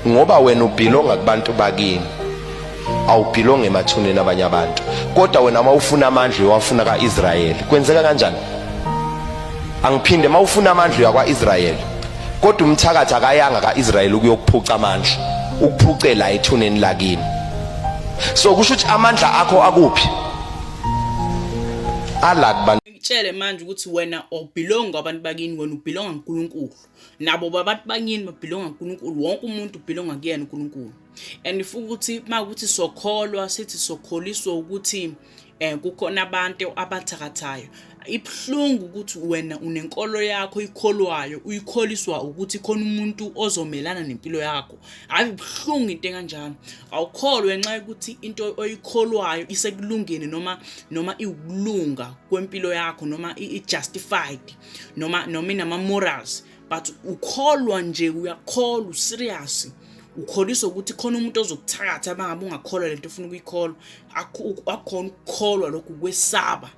ngoba wena ubelonga kubantu bakini awubelonga emathuneni abanye abantu. Kodwa wena mawufuna amandla uyawafuna kaIsrayeli. Kwenzeka kanjani? Angiphinde mawufuna amandla yakwaIsrayeli, kodwa umthakathi akayanga kaIsrayeli ukuyokuphuca amandla, ukuphucela ethuneni lakini. So kusho ukuthi amandla akho akuphi? Ala Ngitshele manje ukuthi wena obelonga abantu bakini, wena ubelonga kuNkulunkulu. Nabo babantu bakini babelonga kuNkulunkulu. Wonke umuntu ubelonga kuyena uNkulunkulu. And futhi makuthi sokholwa sithi sokholiswa ukuthi kukhona abantu abathakathayo. Ibhlungu ukuthi wena unenkolo yakho ikholwayo uyikholiswa ukuthi khona umuntu ozomelana nempilo yakho. Hayi ibhlungu into enganjalo. Awukholwe nxa ukuthi into oyikholwayo isekulungene noma iwukulunga kwempilo yakho noma i-justified noma inama morals, but ukholwa nje, uyakholwa serious. Ukholiswa ukuthi khona umuntu ozokuthakatha bangabe ungakholwa lento ufuna ukuyikholwa. Akhona ukukholwa lokhu kwesaba.